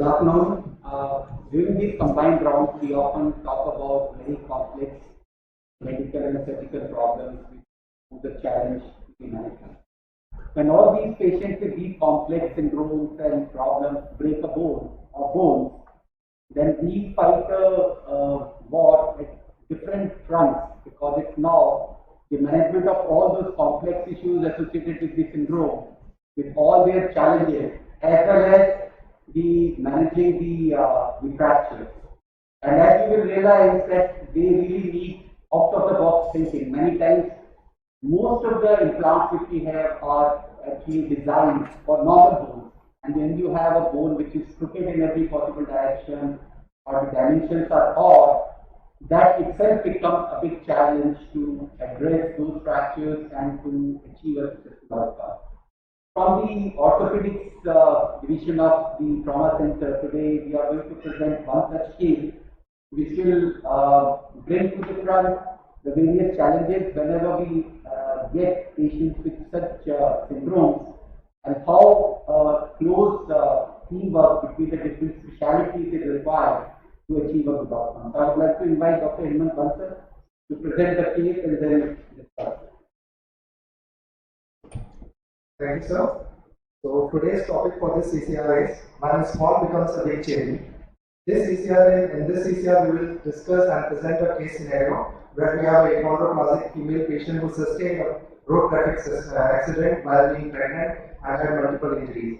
afternoon. During these combined rounds, we often talk about very complex medical and surgical problems which the challenge to be managed. When all these patients with these complex syndromes and problems break a bone or bones, then we fight a war at different fronts because it's now the management of all those complex issues associated with the syndrome, with all their challenges, as well as the managing the fractures. And as you will realize that they really need out of the box thinking. Many times, most of the implants which we have are actually designed for normal bones. And when you have a bone which is crooked in every possible direction, or the dimensions are odd, that itself becomes a big challenge to address those fractures and to achieve a successful outcome. From the orthopedics division of the trauma center, today we are going to present one such case which will bring to the front the various challenges whenever we get patients with such syndromes, and how close teamwork between the different specialities is required to achieve a good outcome. So I would like to invite Dr. AIIMS to present the case and then discuss. Thank you, sir. So today's topic for this CCR is when small becomes a big change. In this CCR we will discuss and present a case scenario where we have a chondroplastic female patient who sustained a road traffic accident while being pregnant and had multiple injuries.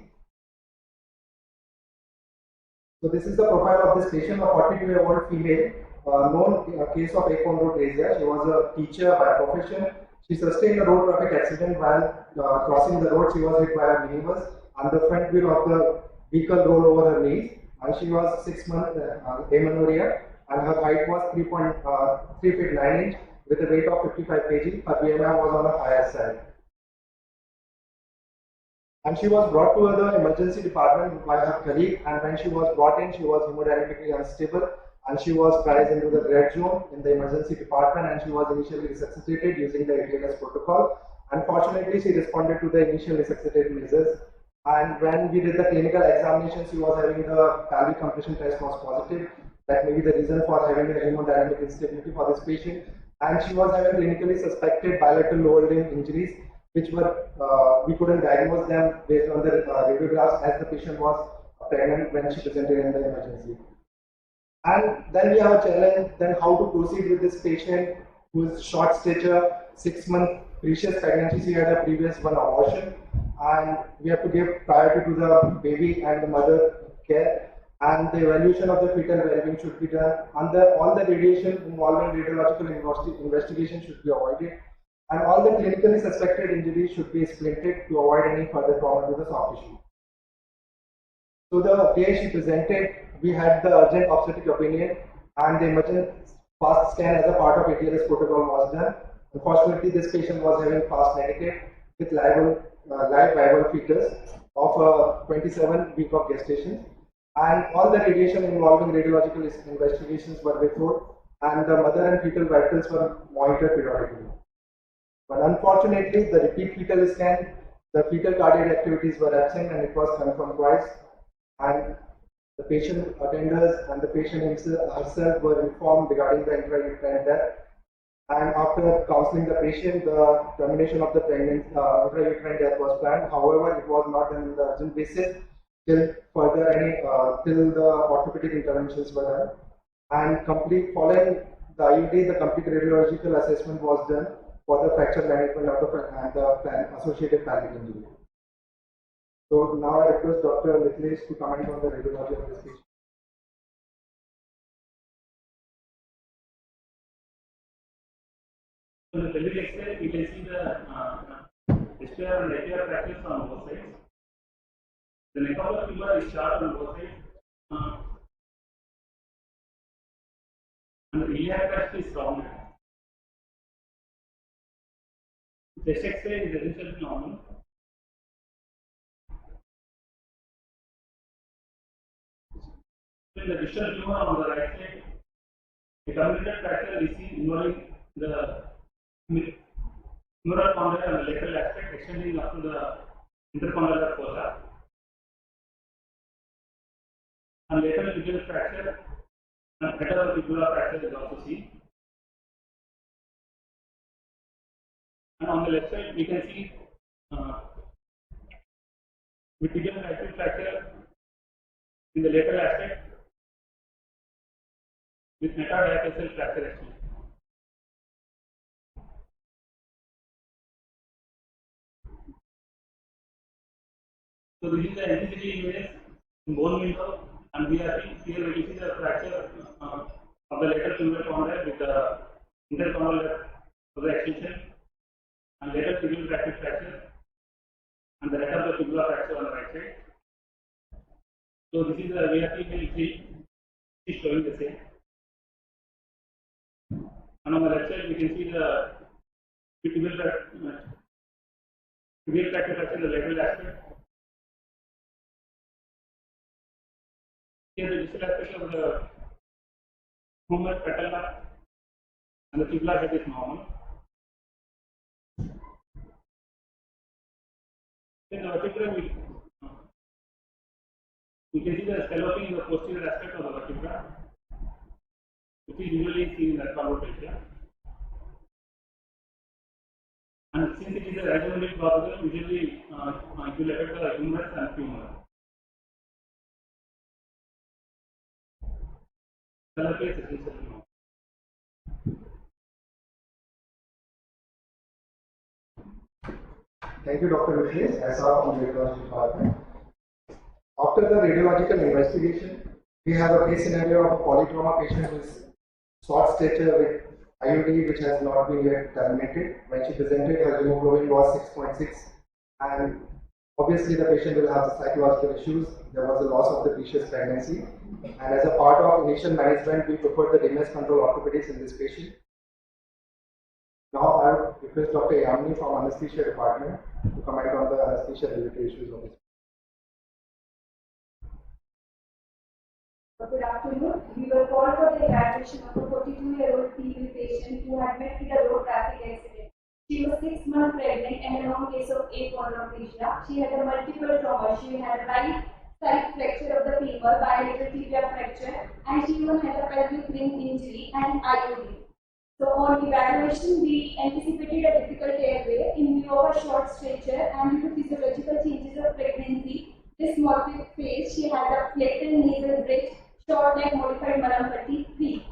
So this is the profile of this patient, a 42-year-old female, known in a case of achondroplasia. She was a teacher by profession. She sustained a road traffic accident while crossing the road. She was hit by a minibus and the front wheel of the vehicle rolled over her knees. And she was 6 months amenorrhea, and her height was 3.3 feet 9 inch with a weight of 55 kg. Her BMI was on the higher side. And she was brought to the emergency department by her colleague, and when she was brought in, she was hemodynamically unstable and she was placed into the red zone in the emergency department, and she was initially resuscitated using the AIIMS protocol. Unfortunately, she responded to the initial resuscitative measures, and when we did the clinical examination, she was having the pelvic compression test was positive. That may be the reason for having a hemodynamic instability for this patient, and she was having clinically suspected bilateral lower limb injuries, which were we couldn't diagnose them based on the radiographs as the patient was pregnant when she presented in the emergency. And then we have a challenge then how to proceed with this patient who is short stature, 6 month precious pregnancy. She had a previous one abortion, and we have to give priority to the baby and the mother care, and the evaluation of the fetal well-being should be done, and all the radiation involving radiological investigation should be avoided, and all the clinically suspected injuries should be splinted to avoid any further trauma to the soft tissue. So the day she presented, we had the urgent obstetric opinion, and the emergent fast scan as a part of AIIMS protocol was done. Unfortunately, this patient was having fast negative with live viable fetus of 27 weeks of gestation, and all the radiation involving radiological investigations were withheld, and the mother and fetal vitals were monitored periodically. But unfortunately, the repeat fetal scan, the fetal cardiac activities were absent, and it was confirmed twice, and the patient attenders and the patient herself were informed regarding the intrauterine death. And after counseling the patient, the termination of the pregnancy, intrauterine death was planned. However, it was not done on the urgent basis till till the orthopedic interventions were done. And following the IUD, the complete radiological assessment was done for the fracture management of the associated pelvic injury. So now I request Dr. Litlesh to comment on the radiology of this patient. So the pelvic X-ray, you can see the posterior and lateral fractures on both sides. The neck of the femur is sharp on both sides, and the iliac crest is rounded. The chest X-ray is essentially normal. In the distal tumor on the right side, a comminuted fracture is seen involving the femoral condyle and the lateral aspect extending up to the intercondylar fossa. and lateral tibial fracture and metatarsicular fracture is also seen. And on the left side, we can see with tibial fracture in the lateral aspect with metatarsal fracture actually. So this is the NCCT image in bone window, and we are here we see the fracture of the lateral tibial condyle with the intercondylar of the extension and lateral tibial fracture and the metatarsicular fracture on the right side. So this is the VRT image is showing the same. And on the left side, we can see the tibial fracture in the lateral aspect. Here the distal aspect of the humerus patella and the tubular head is normal. In the vertebra, we can see the scalloping in the posterior aspect of the vertebra, which is usually seen in the achondroplasia. And since it is a rhizomatic problem, usually it will affect the humerus and femur. Scalloping is essentially normal. Thank you, Dr. Vishesh, SR from the Radiology Department. After the radiological investigation, we have a case scenario of a polytrauma patient with short stature with IUD which has not been yet terminated. When she presented, her hemoglobin was 6.6, and obviously the patient will have psychological issues. There was a loss of the precious pregnancy, and as a part of initial management, we preferred the deadness control orthopedics in this patient. Now I would request Dr. AIIMS from Anesthesia Department to comment on the anesthesia related issues of this. Good afternoon. We were called for the evaluation of a 42-year-old female patient who had met with a road traffic accident. She was 6 months pregnant and a known case of achondroplasia. She had a multiple trauma. She had a right side fracture of the femur, bilateral tibia fracture, and she even had a pelvic ring injury and IUD. So on evaluation, we anticipated a difficult airway in view of a short stature and due to physiological changes of pregnancy, dysmorphic face. She had a flattened nasal bridge, short neck, modified Malampati 3.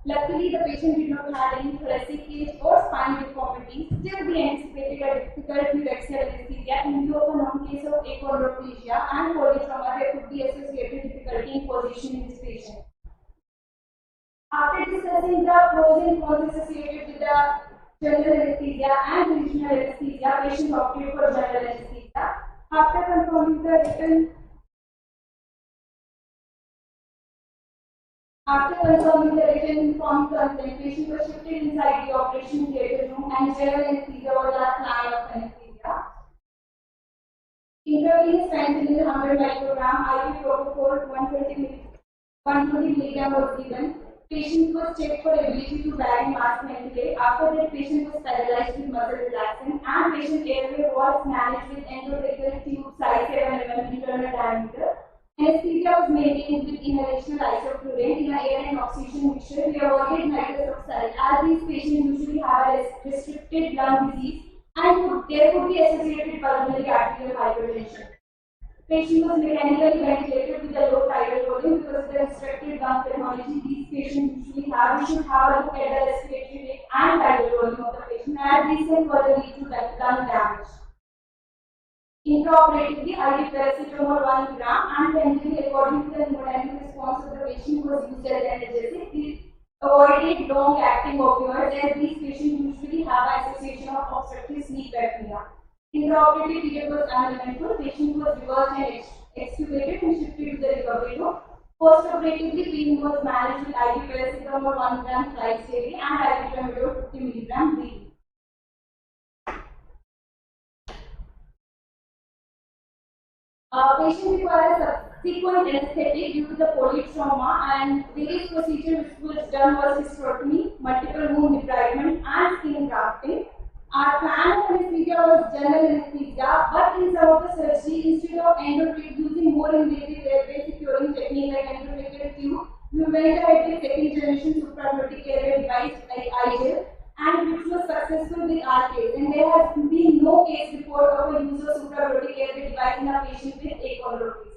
Luckily, the patient did not have any thoracic cage or spine deformities. Still, we anticipated a difficult pneumococcal anesthesia in view of a known case of achondroplasia and polytrauma. There could be associated difficulty in positioning this patient. After discussing the pros and cons associated with the general anesthesia and regional anesthesia, patient opted for general anesthesia. After confirming the written informed consent, patient was shifted inside the operation theatre room and general anesthesia was last line of anesthesia. Intravenous fentanyl 100 microgram, IV propofol 120 mg was given. Patient was checked for ability to bag mass ventilate. After that, patient was stabilized with muscle relaxant and patient airway was managed with endotracheal tube size 7 mm internal diameter. Anesthesia was maintained with inhalational isoflurane in an air and oxygen mixture. We avoided nitrous oxide as these patients usually have a restricted lung disease and there could be associated pulmonary arterial hypertension. Patient was mechanically ventilated with a low tidal volume because of the restricted lung technology these patients usually have. We should have a look at the respiratory rate and tidal volume of the patient as these can further lead to lung damage. Intraoperatively, IV paracetamol 1 gram and fentanyl according to the hemodynamic response of the patient was used as analgesic. We avoided long-acting opioids as these patients usually have an association of obstructive sleep apnea. Intraoperative period was uneventful. Patient was reversed and extubated and shifted to the recovery room. Postoperatively, patient was managed with IV paracetamol 1 gram thrice daily and IV tramadol 50 mg daily. Patient requires subsequent anesthetic due to the polytrauma and various procedures which was done was hysterectomy, multiple wound debridement and skin grafting. Our plan of anesthesia was general anesthesia, but in some of the surgery, instead of endotracheal using more invasive airway securing technique like endotracheal tube, we went ahead with second generation supraglottic airway device like AIIMS, and which was successful with our case. And there has been no case report of a use of supraglottic airway device in a patient with achondroplasia.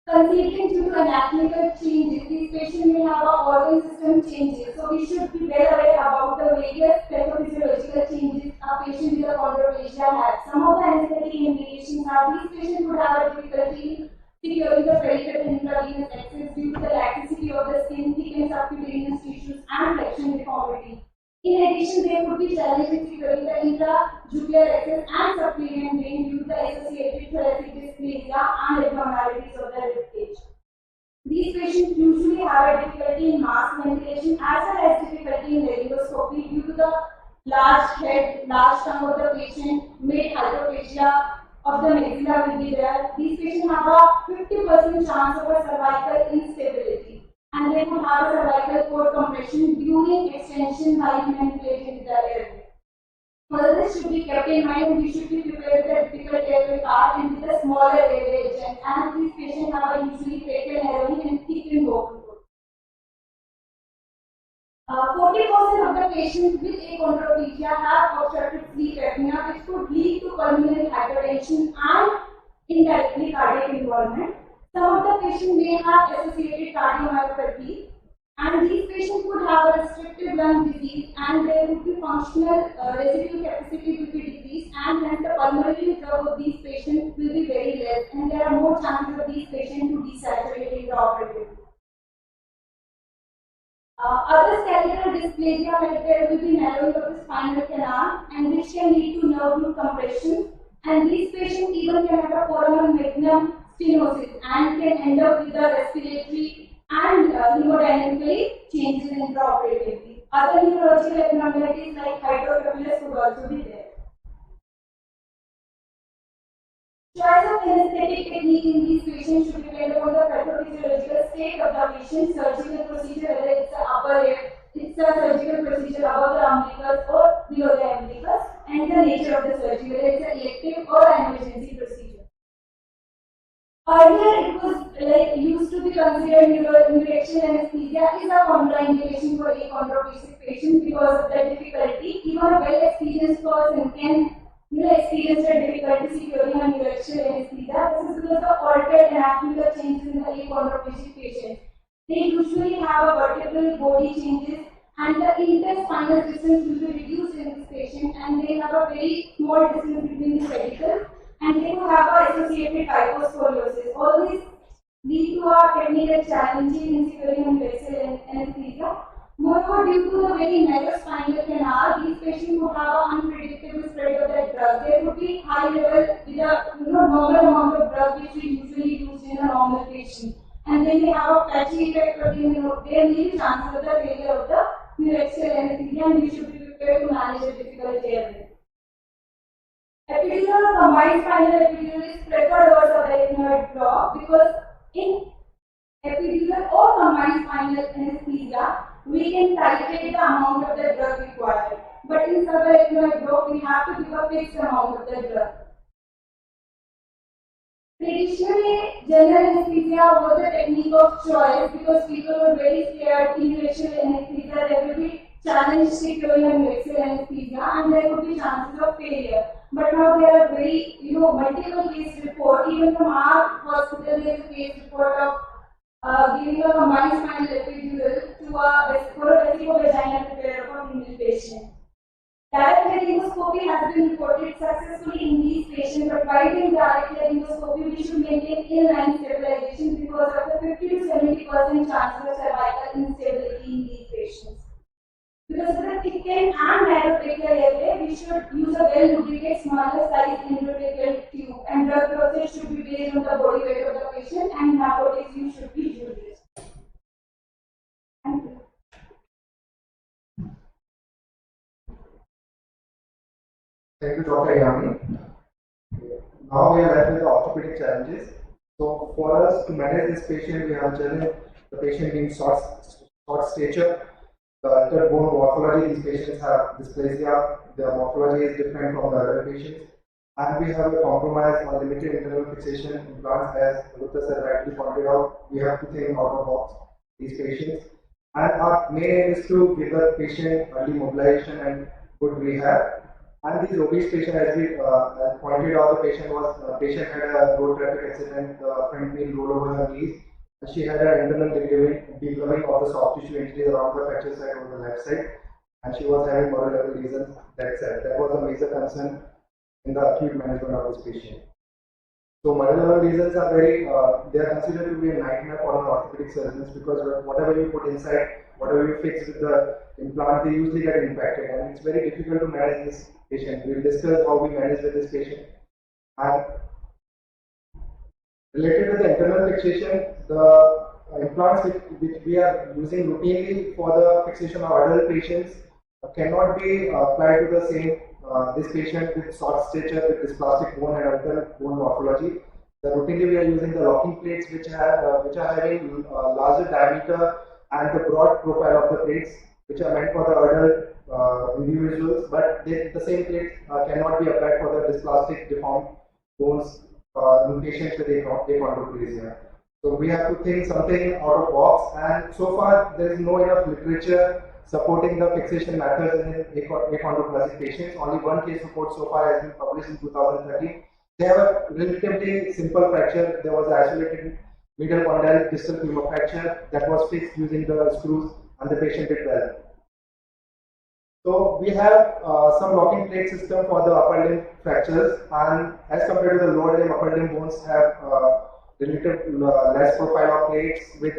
Considering due to anatomical changes, these patients may have a organ system changes, so we should be well aware about the various pathophysiological changes a patient with achondroplasia has. Some of the anesthetic implications are these patients would have a difficulty securing the peripheral intravenous access due to the laxity of the skin, thick and subcutaneous tissues, and flexion deformity. In addition, there could be challenges securing the intrajugular access and subclavian vein due to the associated thoracic dysplasia and abnormalities of the rib cage. These patients usually have a difficulty in mask ventilation as well as difficulty in laryngoscopy due to the large head, large tongue of the patient, mid hyperplasia of the maxilla will be there. These patients have a 50% chance of a cervical instability, and they could have a cervical cord compression during extension while manipulating the airway. Further, this should be kept in mind. We should be prepared with a difficult airway card and with a smaller airway agent, and these patients have a usually fatal narrowing and thickened vocal cord. 40% of the patients with achondroplasia have obstructive sleep apnea, which could lead to pulmonary hypertension and indirectly cardiac involvement. Some of the patients may have associated cardiomyopathy, and these patients could have a restrictive lung disease, and there would be functional residual capacity will be decreased, and hence the pulmonary reserve of these patients will be very less, and there are more chances of these patients to desaturate intraoperatively. Other skeletal dysplasia, like there will be narrowing of the spinal canal, and which can lead to nerve root compression, and these patients even can have a foramen magnum stenosis and can end up with the respiratory and hemodynamically changes intraoperatively. Other neurological abnormalities like hydrocephalus could also be there. Choice of anesthetic technique in these patients should depend on the pathophysiological state of the patient, surgical procedure, whether it's an upper lip, it's a surgical procedure above the umbilicus or below the umbilicus, and the nature of the surgery, whether it's an elective or an emergency procedure. Earlier, it was like used to be considered neuraxial anesthesia is a contraindication for achondroplasia patients because of the difficulty. Even a well-experienced person can experience a difficulty securing a neuraxial anesthesia. This is because of altered anatomical changes in the achondroplasia patients. They usually have a vertebral body changes, and the interspinal distance will be reduced in this patient, and they have a very small distance between the pedicles, and they will have associated kyphoscoliosis. All these lead to a technical challenge in securing neuraxial anesthesia. Moreover, due to the very narrow spinal canal, these patients would have an unpredictable spread of their drug. There would be high level with a normal amount of drug which we usually use in a normal patient, and then they have a patchy effect of there may be chances of the failure of the neuraxial anesthesia, and we should be prepared to manage a difficult airway. Epidural or combined spinal epidural is preferred over subarachnoid block because in epidural or combined spinal anesthesia, we can titrate the amount of the drug required. But in subarachnoid block, we have to give a fixed amount of the drug. Traditionally, general anesthesia was a technique of choice because people were very scared in neuraxial anesthesia. There will be challenge securing a neuraxial anesthesia, and there would be chances of failure. But now there are very, multiple case report. Even from our hospital, there is a case report of giving a combined spinal epidural to for a vesicovaginal repair of a female patient. Direct laryngoscopy has been reported successfully in these patients, but while doing direct laryngoscopy, we should maintain inline stabilization because of the 50 to 70% chances of cervical instability in these patients. Because of the thickened and narrow tracheal airway, we should use a well-lubricated smaller size endotracheal tube, and drug process should be based on the body weight of the patient, and narcotics use should be used. Thank you. Thank you, Dr. Yami. Now we are left with the orthopedic challenges. So for us to manage this patient, we have generally the patient being short stature, the altered bone morphology. These patients have dysplasia. Their morphology is different from the other patients. And we have a compromise on limited internal fixation implants, as Lucas has rightly pointed out. We have to think out of the box these patients. And our main aim is to give the patient early mobilization and good rehab. And these obese patient, as we pointed out, the patient had a road traffic accident, the front wheel rolled over her knees. She had an internal developing of the soft tissue injuries around the fracture side on the left side, and she was having moral level lesions that side. That was a major concern in the acute management of this patient. So moral level lesions are they are considered to be a nightmare for an orthopedic surgeons, because whatever you put inside, whatever you fix with the implant, they usually get infected, and it's very difficult to manage this patient. We'll discuss how we manage with this patient. And related to the internal fixation, the implants which we are using routinely for the fixation of adult patients cannot be applied to the same this patient with short stature, with dysplastic bone and altered bone morphology. Routinely we are using the locking plates which are having larger diameter and the broad profile of the plates, which are meant for the adult individuals, but the same plates cannot be applied for the dysplastic deformed bones in patients with achondroplasia. So we have to think something out of box, and so far there is no enough literature supporting the fixation methods in achondroplasia patients. Only one case report so far has been published in 2013. They have a relatively simple fracture. There was an isolated middle condyle distal femur fracture that was fixed using the screws, and the patient did well. So we have some locking plate system for the upper limb fractures, and as compared to the lower limb, upper limb bones have relative less profile of plates with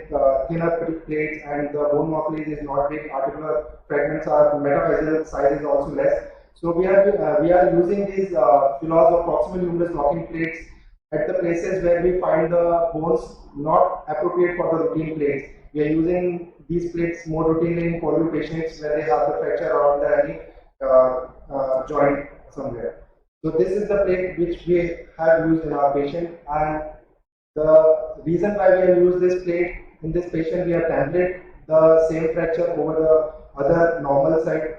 thinner plates, and the bone morphology is not big. Articular fragments are metaphyseal size is also less. So we are using these flaws of proximal humerus locking plates at the places where we find the bones not appropriate for the routine plates. We are using these plates more routinely in polio patients where they have the fracture around the joint somewhere. So this is the plate which we have used in our patient, and the reason why we have used this plate in this patient, we have templated the same fracture over the other normal side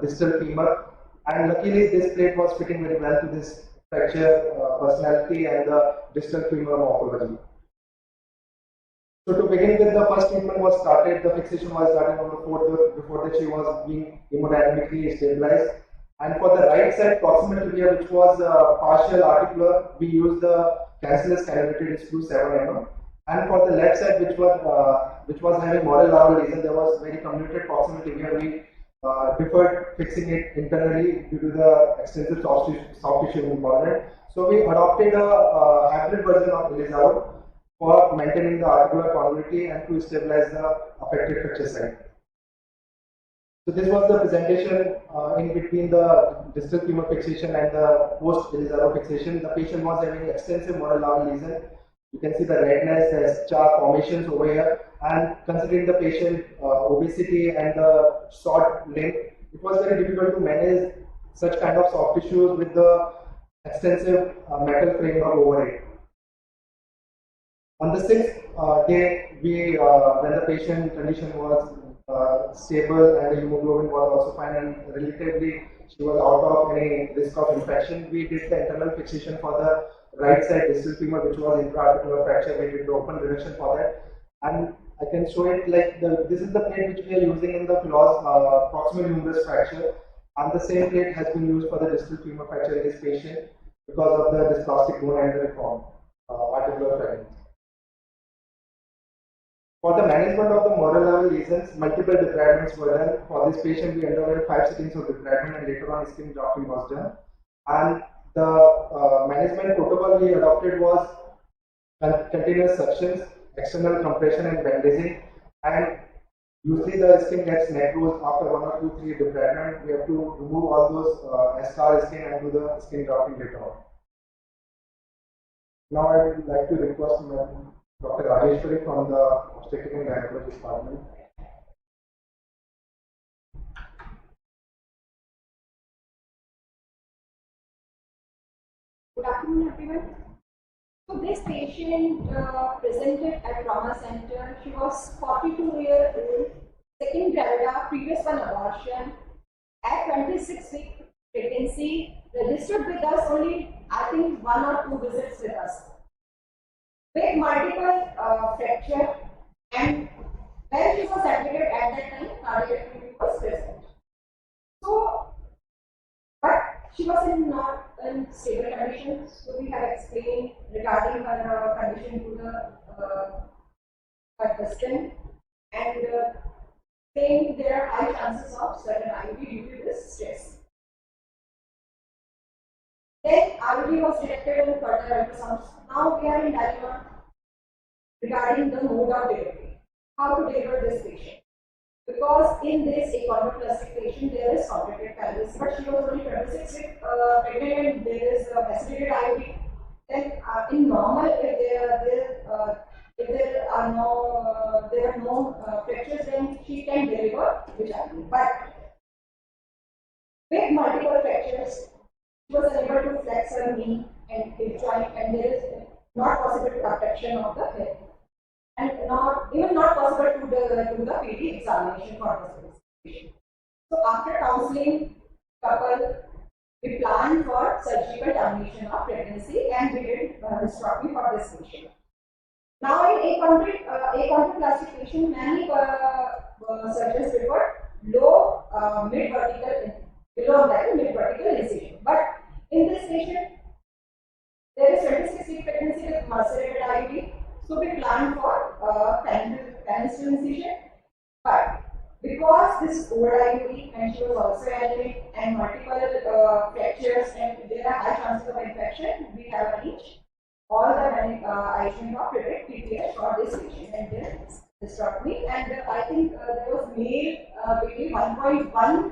distal femur, and luckily this plate was fitting very well to this fracture personality and the distal femur morphology. So to begin with, the first treatment was started, the fixation was started on the 4th, before that she was being hemodynamically stabilized. And for the right side proximal tibia, which was partial articular, we used the cancellous cannulated screw 7 mm. And for the left side, which was having moral larval lesion, there was very comminuted proximal tibia. We preferred fixing it internally due to the extensive soft tissue involvement. So we adopted a hybrid version of Elizaro for maintaining the articular congruity and to stabilize the affected fracture site. So this was the presentation in between the distal femur fixation and the post Elizaro fixation. The patient was having extensive moral larval lesion. You can see the redness, the scar formations over here, and considering the patient obesity and the short limb, it was very difficult to manage such kind of soft tissues with the extensive metal framework over it. On the 6th day, when the patient condition was stable and the hemoglobin was also fine and relatively she was out of any risk of infection, we did the internal fixation for the right side distal femur, which was intra-articular fracture. We did the open reduction for that, and I can show it like this is the plate which we are using in the proximal humerus fracture, and the same plate has been used for the distal femur fracture in this patient because of the dysplastic bone and the reform articular fragments. For the management of the moral larval lesions, multiple debridements were done. For this patient, we underwent 5 sittings of debridement, and later on skin grafting was done. And the management protocol we adopted was continuous suctions, external compression and bandaging, and usually the skin gets necrosed after 1 or 2, 3 debridement. We have to remove all those scar skin and do the skin grafting later on. Now I would like to request Dr. Rajeshwari from the Obstetric and Gynecology Department. Good afternoon, everyone. So this patient presented at trauma center. She was 42 years old, second gravida, previous one abortion, at 26-week pregnancy, registered with us only, I think, 1 or 2 visits with us, with multiple fracture, and when she was admitted at that time, cardiac activity was present. So, but she was not in stable condition, so we have explained regarding her condition to the her husband, and saying there are high chances of certain IUD due to this stress. Then IUD was detected in further ultrasounds. Now we are in dilemma regarding the mode of delivery. How to deliver this patient? Because in this achondroplastic patient there is complicated pelvis, but she was only 26 weeks pregnant and there is a facilitated IUD. Then in normal, if there are no fractures, then she can deliver which IUD. But with multiple fractures, she was unable to flex her knee and hip joint, and there is not possible protection of the hip, and not possible to do the PD examination for this patient. So after counseling couple, we planned for surgical termination of pregnancy, and we did hysterectomy for this patient. Now in achondroplastic patient, many surgeons prefer low below mid-vertical incision. But in this patient, there is 26-week pregnancy with macerated IUD, so we planned for penicillin incision. But because this is old IUD and she was also anemic and multiple fractures and there are high chances of infection, we have arranged all the IUD of private PPH for this patient and then hysterectomy. And I think there was male baby 1.1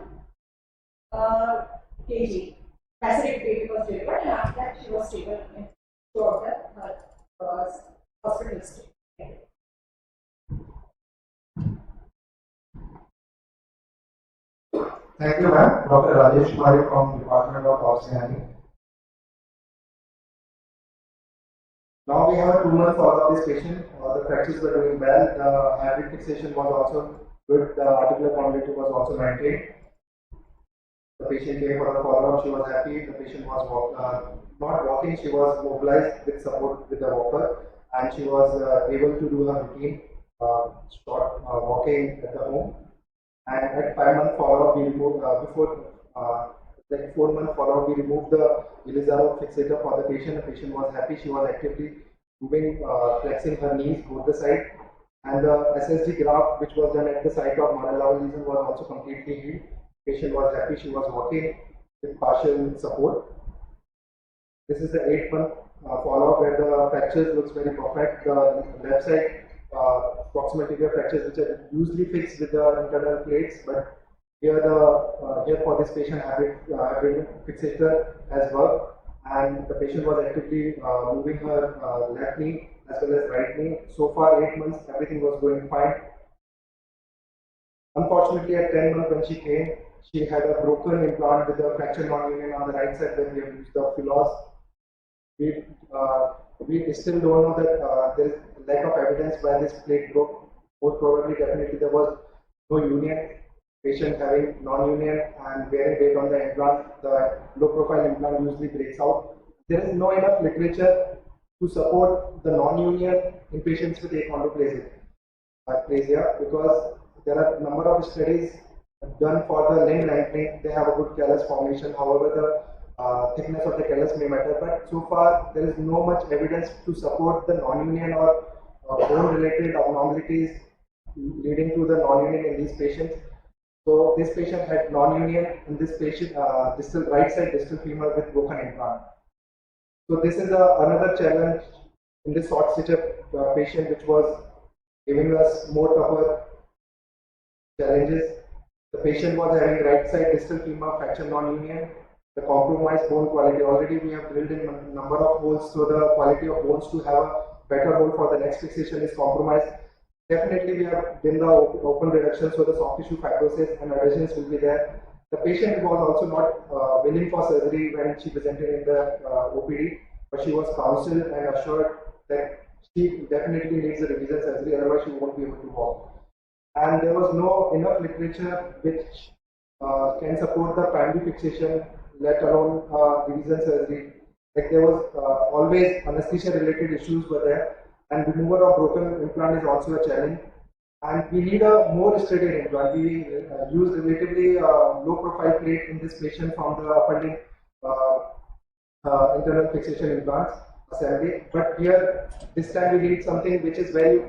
kg. Macerated baby was delivered, and after that she was stable throughout her hospital stay. Thank you, ma'am. Dr. Rajesh Kumari from Department of Osteology. Now we have a 2-month follow-up this patient. The fractures were doing well. The hybrid fixation was also good. The articular conductivity was also maintained. The patient came for the follow-up. She was happy. The patient was not walking. She was mobilized with support with the walker, and she was able to do her routine short walking at the home. And at 5-month follow-up, we removed like 4-month follow-up, we removed the Elizaro fixator for the patient. The patient was happy. She was actively moving, flexing her knees both the side, and the SSG graft, which was done at the site of Manalawa lesion, was also completely healed. Patient was happy. She was walking with partial support. This is the 8-month follow-up where the fractures looks very perfect. The left side proximal tibial fractures, which are usually fixed with the internal plates, but here for this patient hybrid fixator has worked, and the patient was actively moving her left knee as well as right knee. So far 8 months, everything was going fine. Unfortunately, at 10 months when she came, she had a broken implant with a fracture non-union on the right side where we have used the Philos. We still don't know that there is lack of evidence why this plate broke. Most probably, definitely there was no union. Patient having non-union and wearing weight on the implant, the low-profile implant usually breaks out. There is no enough literature to support the non-union in patients with achondroplasia because there are a number of studies done for the limb lengthening. They have a good callus formation. However, the thickness of the callus may matter, but so far there is no much evidence to support the non-union or bone-related abnormalities leading to the non-union in these patients. So this patient had non-union in this patient, distal right side distal femur with broken implant. So this is another challenge in this short stitch patient, which was giving us more tougher challenges. The patient was having right side distal femur fracture non-union. The compromised bone quality, already we have drilled in a number of holes, so the quality of bones to have a better hole for the next fixation is compromised. Definitely we have done the open reduction, so the soft tissue fibrosis and adhesions will be there. The patient was also not willing for surgery when she presented in the OPD, but she was counseled and assured that she definitely needs a revision surgery, otherwise she won't be able to walk. and there was no enough literature which can support the primary fixation, let alone revision surgery. Like there was always anesthesia related issues were there, and removal of broken implant is also a challenge. And we need a more steady implant. We use relatively low profile plate in this patient from the upper limb internal fixation implants assembly. But here, this time we need something which is very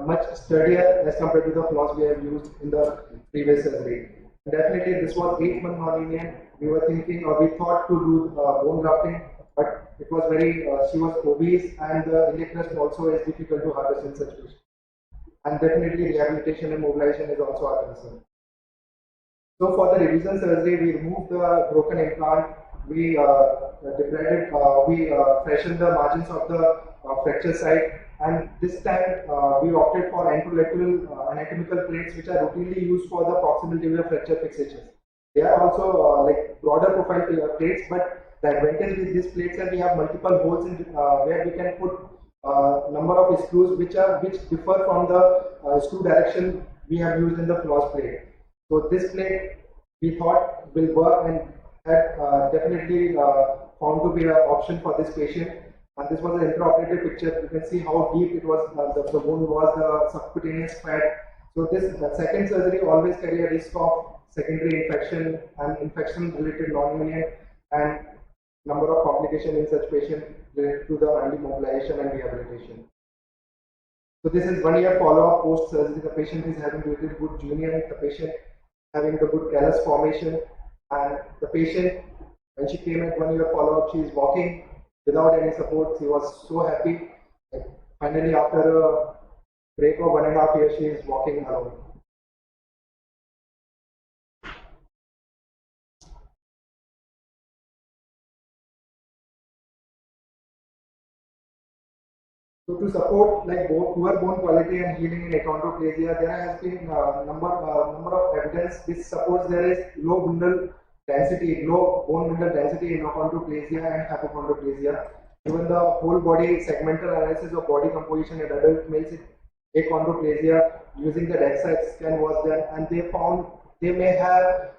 much sturdier as compared to the flaws we have used in the previous surgery. Definitely, this was 8-month non-union. We were thinking, or we thought to do bone grafting, but it was very, she was obese, and the iliac crest also is difficult to harvest in such patients. And definitely, rehabilitation and mobilization is also our concern. So, for the revision surgery, we removed the broken implant, we debrided, we freshened the margins of the fracture site, and this time we opted for anterolateral anatomical plates which are routinely used for the proximal tibial fracture fixations. They are also like broader profile plates, but the advantage with these plates is we have multiple holes in where we can put number of screws which differ from the screw direction we have used in the floss plate. So this plate we thought will work and had definitely found to be an option for this patient. And this was an intraoperative picture. You can see how deep it was, the wound was, the subcutaneous fat. So this second surgery always carry a risk of secondary infection and infection-related non-union and number of complications in such patients related to the early mobilization and rehabilitation. So this is 1 year follow-up post-surgery. The patient is having really good union, the patient having the good callus formation, and the patient, when she came at 1 year follow-up, she is walking without any support. She was so happy. Finally, after a break of 1.5 years, she is walking alone. So to support like poor bone quality and healing in achondroplasia, there has been number of evidence which supports there is low bone mineral density in achondroplasia and hypochondroplasia. Even the whole body segmental analysis of body composition in adult males with achondroplasia using the DEXA scan was done, and they found they may have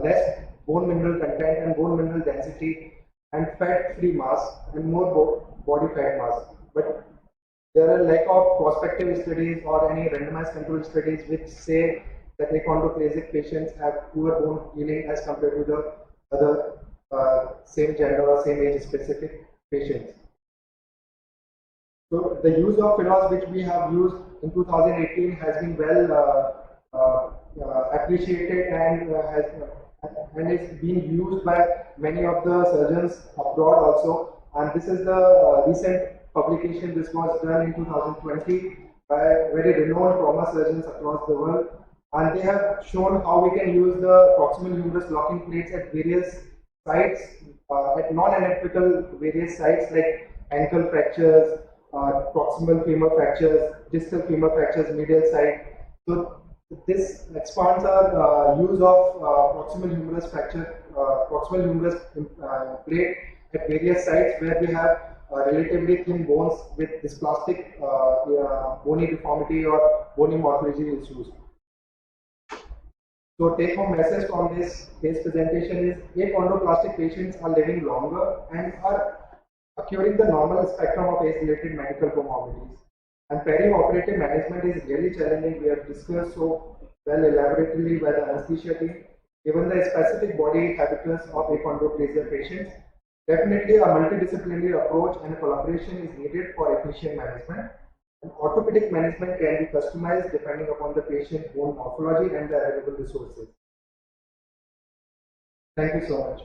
less bone mineral content and bone mineral density and fat-free mass and more body fat mass. But there are lack of prospective studies or any randomized control studies which say that achondroplasic patients have poor bone healing as compared to the other same gender or same age specific patients. So the use of Philos which we have used in 2018 has been well appreciated and is being used by many of the surgeons abroad also. And this is the recent publication. This was done in 2020 by very renowned trauma surgeons across the world, and they have shown how we can use the proximal humerus locking plates at various sites, at non-anatomical various sites like ankle fractures, proximal femur fractures, distal femur fractures, medial side. So this expands our use of proximal humerus plate at various sites where we have relatively thin bones with dysplastic bony deformity or bony morphology issues. So take-home message from this case presentation is achondroplastic patients are living longer and are occurring the normal spectrum of age-related medical comorbidities. And peri-operative management is really challenging. We have discussed so well elaborately by the anesthesia team. Given the specific body habitus of achondroplasia patients, definitely a multidisciplinary approach and collaboration is needed for efficient management. And orthopedic management can be customized depending upon the patient's bone morphology and the available resources. Thank you so much.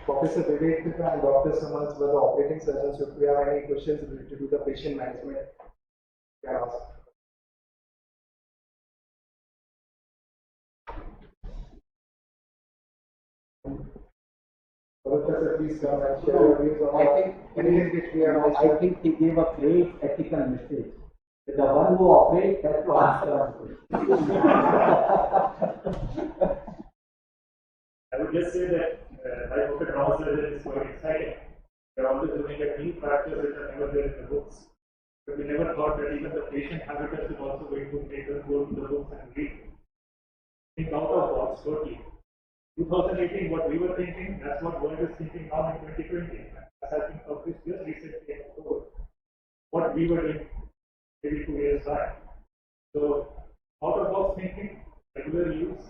Professor Vivek and Dr. Summers were the operating surgeons. So if you have any questions related to the patient management, you can ask. Professor, please come and share your views on anything which we have mentioned. I think he gave a great ethical message. The one who operates has to answer. I would just say that life of a trauma surgeon is quite exciting. We are always looking at new fractures which are never there in the books. But we never thought that even the patient habitus is also going to make us go to the books and read. Think out of box totally. 2018, what we were thinking, that's what world is thinking now in 2020. That has been published just recently in October. What we were doing maybe 2 years back. So, out of box thinking, regular use,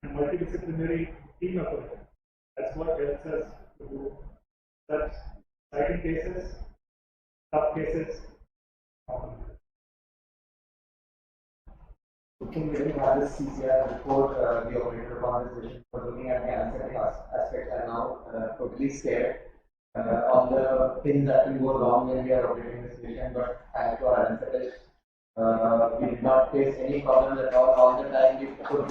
and multidisciplinary team approach. That's what helps us to do such exciting cases, tough cases. I think we didn't have this CCR before the operator conversation for looking at the anesthetic aspects and now totally scared on the things that will go wrong when we are operating this patient, but thanks to our anesthetist, we did not face any problems at all the time. We could